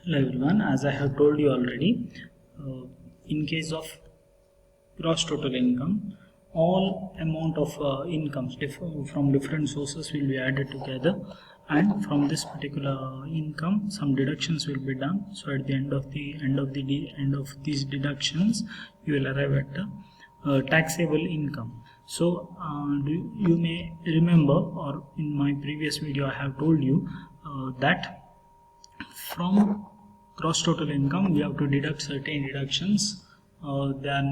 Hello everyone, as I have told you already, in case of gross total income, all amount of incomes from different sources will be added together, and from this particular income some deductions will be done. So at the end of these deductions you will arrive at the taxable income. So you may remember, or in my previous video I have told you that from gross total income we have to deduct certain deductions. They are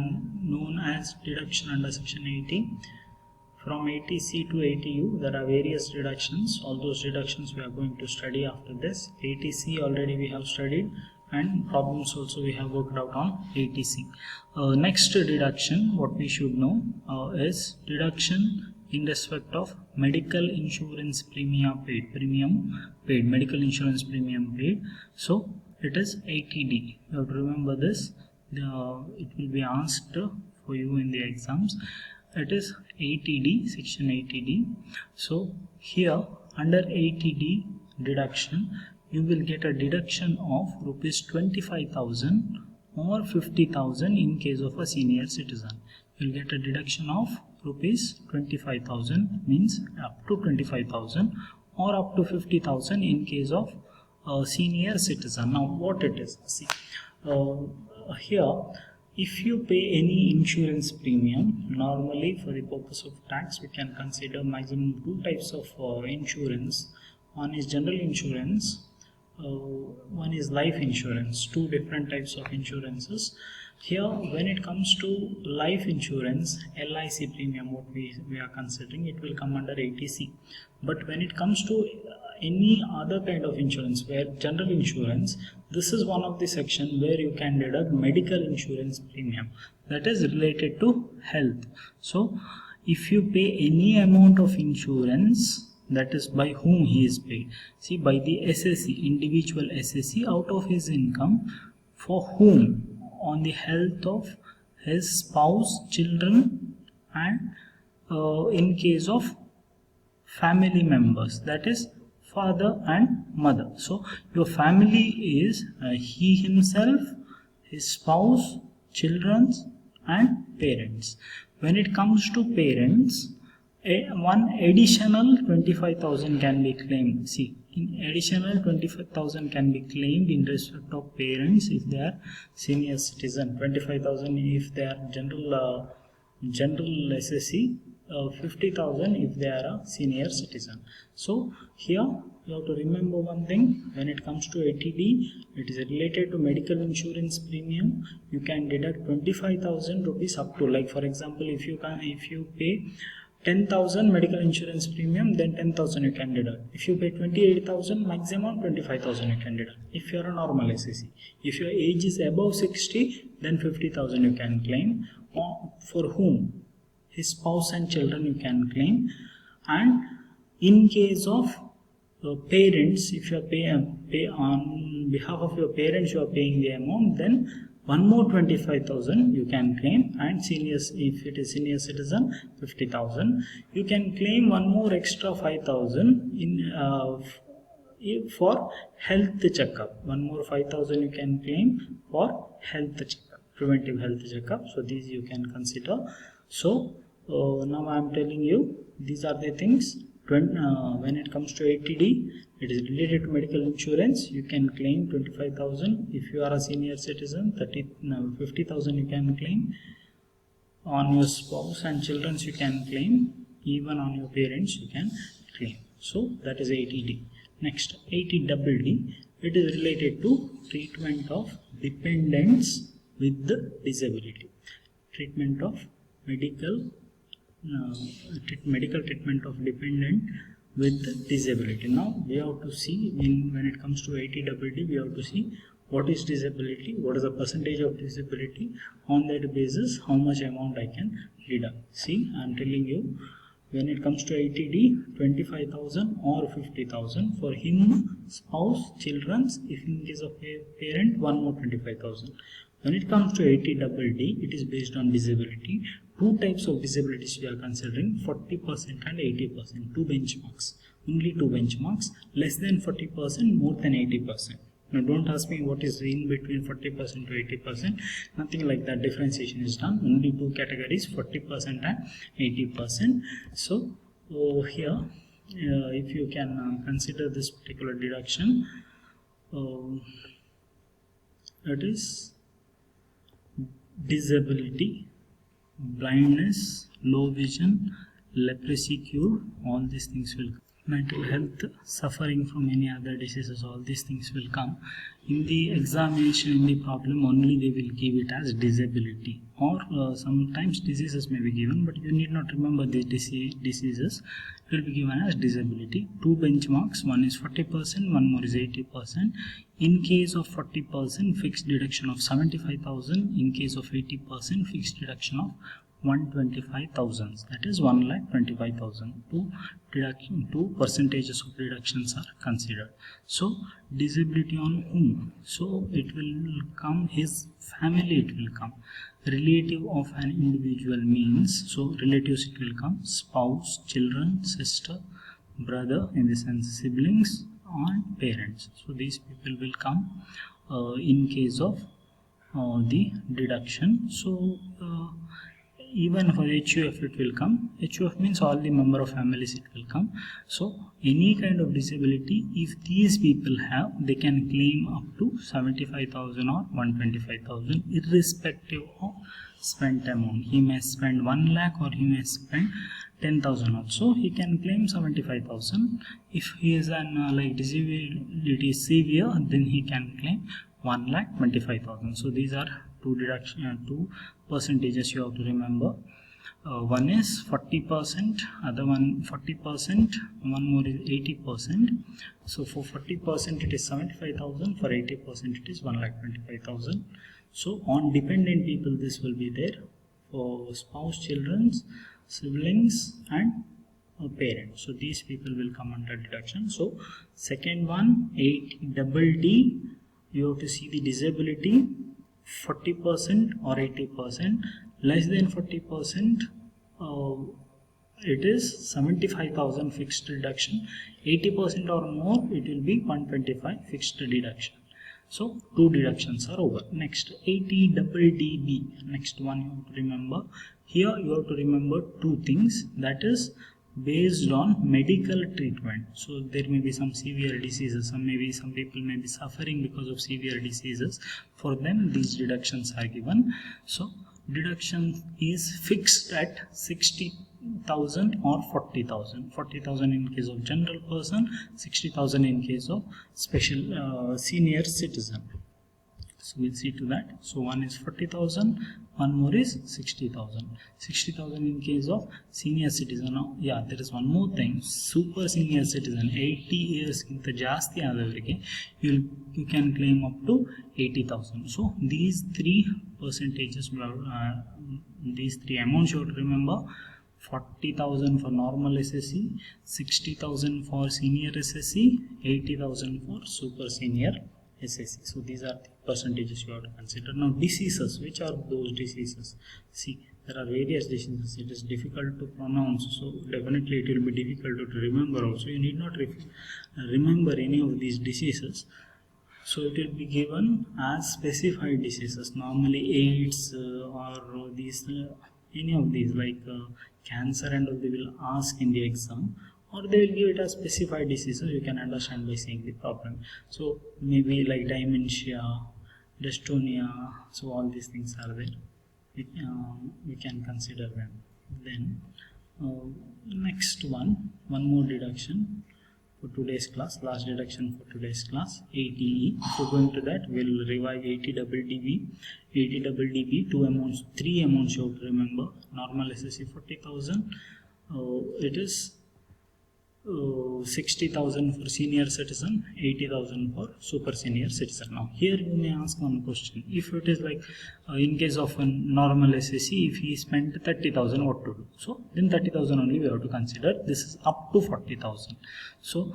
known as deduction under section 80. From 80C to 80U there are various deductions. All those deductions we are going to study after this. 80C already we have studied, and problems also we have worked out on 80C. Next deduction what we should know is deduction in respect of medical insurance premium paid, medical insurance premium paid. So it is 80D. You have to remember this. It will be asked for you in the exams. It is 80D, section 80D. So here under 80D deduction you will get a deduction of rupees 25,000 or 50,000 in case of a senior citizen. You will get a deduction of rupees 25,000, means up to 25,000, or up to 50,000 in case of a senior citizen. Now what it is, see, here if you pay any insurance premium, normally for the purpose of tax we can consider maximum two types of insurance. One is general insurance, one is life insurance, two different types of insurances. Here when it comes to life insurance, LIC premium what we are considering, it will come under 80C. But when it comes to any other kind of insurance, where general insurance, this is one of the section where you can deduct medical insurance premium, that is related to health. So if you pay any amount of insurance, that is by whom he is paid, see, by the SSC, individual SSC, out of his income, for whom, on the health of his spouse, children, and in case of family members, that is father and mother. So your family is he himself, his spouse, children, and parents. When it comes to parents, one additional 25,000 can be claimed. See, in additional 25,000 can be claimed in respect of parents if they are senior citizen. 25,000 if they are general SSC. 50,000 if they are a senior citizen. So here you have to remember one thing. When it comes to 80D, it is related to medical insurance premium. You can deduct 25,000 rupees up to, like for example, if you pay 10,000 medical insurance premium, then 10,000 you can deduct. If you pay 28,000, maximum 25,000 you can deduct. If you are a normal SSC, if your age is above 60, then 50,000 you can claim. Or for whom? His spouse and children you can claim. And in case of parents, if you pay on behalf of your parents, you are paying the amount, then one more 25,000 you can claim. And seniors, if it is senior citizen, 50,000. You can claim one more extra 5,000 in for health checkup. One more 5,000 you can claim for health checkup, preventive health checkup. So these you can consider. So now I am telling you, these are the things. When it comes to 80D, it is related to medical insurance. You can claim 25,000. If you are a senior citizen, 50,000 you can claim. On your spouse and children you can claim. Even on your parents you can claim. So that is 80D. Next, 80DD. It is related to treatment of dependents with disability. Treatment of medical treatment of dependent with disability. Now we have to see, when it comes to 80DD, we have to see what is disability, what is the percentage of disability. On that basis, how much amount I can deduct. See, I am telling you, when it comes to 80D, 25,000 or 50,000 for him, spouse, children. If in case of a parent, one more 25,000. When it comes to 80DD, it is based on disability. Two types of disabilities we are considering, 40% and 80%. Two benchmarks, only two benchmarks, less than 40%, more than 80%. Now don't ask me what is in between 40% to 80%. Nothing like that. Differentiation is done. Only two categories, 40% and 80%. So here, if you can consider this particular deduction, it is disability, blindness, low vision, leprosy cured, all these things will come. Mental health, suffering from any other diseases, all these things will come. In the examination, in the problem, only they will give it as disability, or sometimes diseases may be given, but you need not remember these diseases. It will be given as disability. Two benchmarks, one is 40%, one more is 80%. In case of 40%, fixed deduction of 75,000. In case of 80%, fixed deduction of 125,000, that is 1,25,000. Two percentages of deductions are considered. So disability on whom? So it will come his family, it will come. Relative of an individual means, so relatives it will come, spouse, children, sister, brother, in the sense siblings, and parents. So these people will come in case of the deduction. So even for HUF it will come. HUF means all the member of families it will come. So any kind of disability, if these people have, they can claim up to 75,000 or 125,000 irrespective of spent amount. He may spend 1 lakh or he may spend 10,000 also. He can claim 75,000. If he is an like disability is severe, then he can claim 1,25,000. So these are two percentages you have to remember. One is 40%, other one 40%, one more is 80%. So for 40% it is 75,000, for 80% it is 1,25,000. So on dependent people this will be there, for spouse, children, siblings and parents. So these people will come under deduction. So second one, 8DD, you have to see the disability 40% or 80%. Less than 40%, it is 75,000 fixed deduction. 80% or more, it will be 125 fixed deduction. So two deductions are over. Next, 80DD. Next one you have to remember. Here you have to remember two things, that is based on medical treatment. So there may be some severe diseases, some people may be suffering because of severe diseases. For them these deductions are given. So deduction is fixed at 60,000 or 40,000. 40,000 in case of general person, 60,000 in case of special senior citizen. So we'll see to that. So one is 40,000, one more is 60,000. 60,000 in case of senior citizen. Now, yeah, there is one more thing. Super senior citizen, 80 years ginta jaasti adavrige, you can claim up to 80,000. So these three percentages, these three amounts you have to remember. 40,000 for normal SSC, 60,000 for senior SSC, 80,000 for super senior SSC. So these are the percentages you have to consider. Now diseases, which are those diseases? See, there are various diseases. It is difficult to pronounce, so definitely it will be difficult to remember also. You need not remember any of these diseases. So it will be given as specified diseases. Normally AIDS or these any of these like cancer and all, they will ask in the exam, or they will give it as specified diseases. You can understand by seeing the problem. So maybe like dementia, dystonia, so all these things are there. We can consider them. Then next one more deduction for today's class, last deduction for today's class, ATE. So going to that, we'll revive 80DD. 80DD, three amounts you have to remember. Normal SSC 40,000, it is 60,000 for senior citizen, 80,000 for super senior citizen. Now here you may ask one question. If it is like in case of a normal SSC, if he spent 30,000, what to do? So then 30,000 only we have to consider. This is up to 40,000. So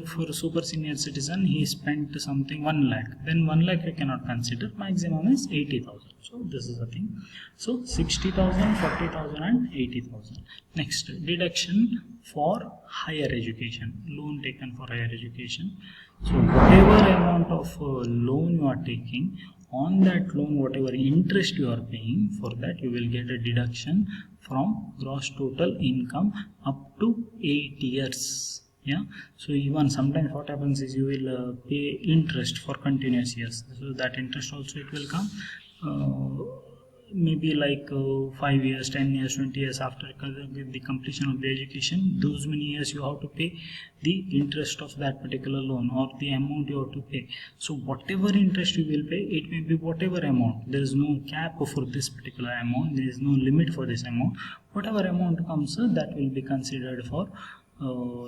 for super senior citizen, he spent something 1 lakh. Then 1 lakh you cannot consider. Maximum is 80,000. So this is the thing. So 60,000, 40,000 and 80,000. Next, deduction for higher education, loan taken for higher education. So whatever amount of loan you are taking, on that loan whatever interest you are paying, for that you will get a deduction from gross total income up to 8 years. Yeah, so even sometimes what happens is you will pay interest for continuous years, so that interest also it will come maybe like 5 years, 10 years, 20 years after the completion of the education. Those many years you have to pay the interest of that particular loan, or the amount you have to pay. So whatever interest you will pay, it may be whatever amount. There is no cap for this particular amount, there is no limit for this amount. Whatever amount comes, that will be considered for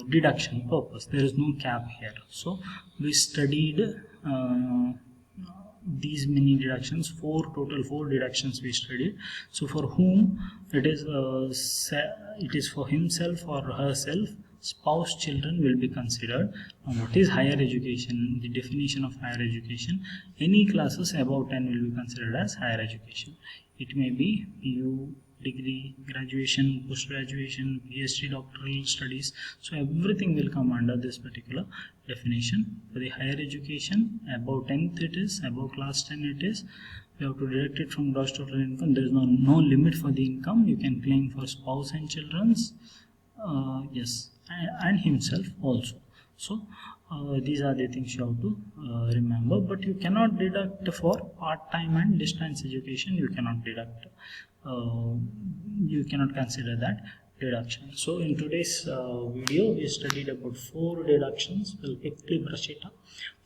deduction purpose. There is no cap here. So we studied these many deductions, total four deductions we studied. So for whom it is for himself or herself, spouse, children will be considered. Now what is higher education? The definition of higher education: any classes above 10 will be considered as higher education. It may be PU, degree, graduation, post-graduation, PhD, doctoral studies. So everything will come under this particular definition. For the higher education, above 10th it is, above class 10 it is. You have to deduct it from gross total income. There is no limit for the income. You can claim for spouse and children's, yes, and himself also. So these are the things you have to remember. But you cannot deduct for part-time and distance education. You cannot deduct. You cannot consider that deduction. So in today's video we studied about 4 deductions. We'll quickly brush it up.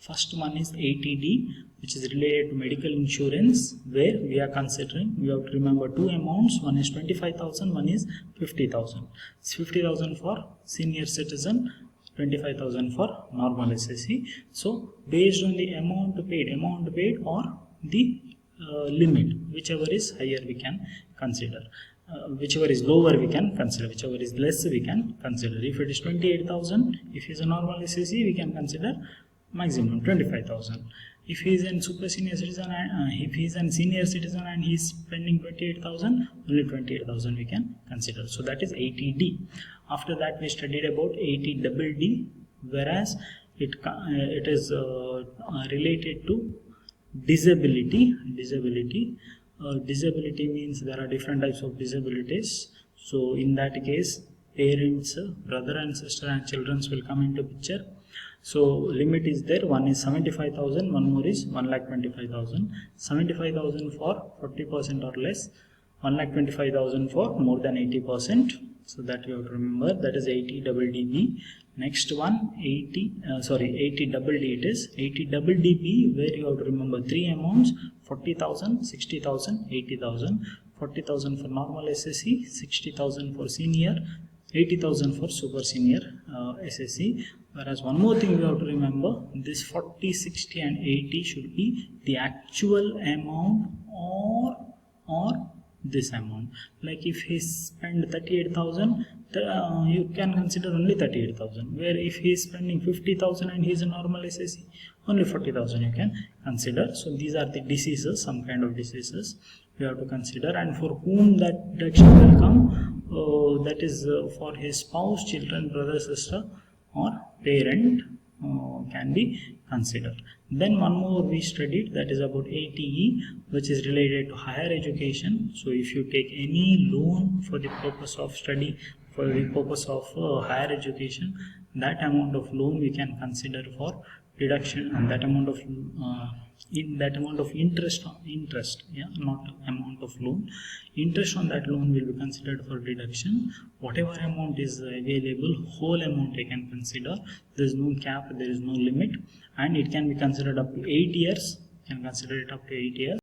First one is 80D, which is related to medical insurance, where we are considering, we have to remember 2 amounts. One is 25,000, one is 50,000. It's 50,000 for senior citizen, 25,000 for normal SSC. So based on the amount paid or the limit, whichever is higher we can consider, whichever is lower we can consider, whichever is less we can consider. If it is 28,000, if he is a normal SSC, we can consider maximum 25,000. If he is a super senior citizen, if he is a senior citizen and he is spending 28,000, only 28,000 we can consider. So that is 80D. After that we studied about 80DD, whereas it is related to disability. Disability means there are different types of disabilities. So in that case, parents, brother and sister and children will come into picture. So limit is there. One is 75,000, one more is 1,25,000. 75,000 for 40% or less, 1,25,000 for more than 80%. So that you have to remember. That is 80DD. Next one 80DD. It is 80DD, where you have to remember 3 amounts: 40,000, 60,000, 80,000. 40,000 for normal SSC, 60,000 for senior, 80,000 for super senior SSC. Whereas one more thing we have to remember, this 40, 60 and 80 should be the actual amount or this amount. Like if he spend 38,000, you can consider only 38,000. Where if he is spending 50,000 and he is a normal SSC, only 40,000 you can consider. So these are the diseases, some kind of diseases we have to consider. And for whom that deduction will come, that is for his spouse, children, brother, sister or parent can be considered. Then one more we studied, that is about 80E, which is related to higher education. So if you take any loan for the purpose of study, for the purpose of higher education, that amount of loan we can consider for deduction, and that amount of interest, yeah, not amount of loan, interest on that loan will be considered for deduction. Whatever amount is available, whole amount I can consider. There is no cap, there is no limit, and it can be considered up to 8 years. Can consider it up to 8 years.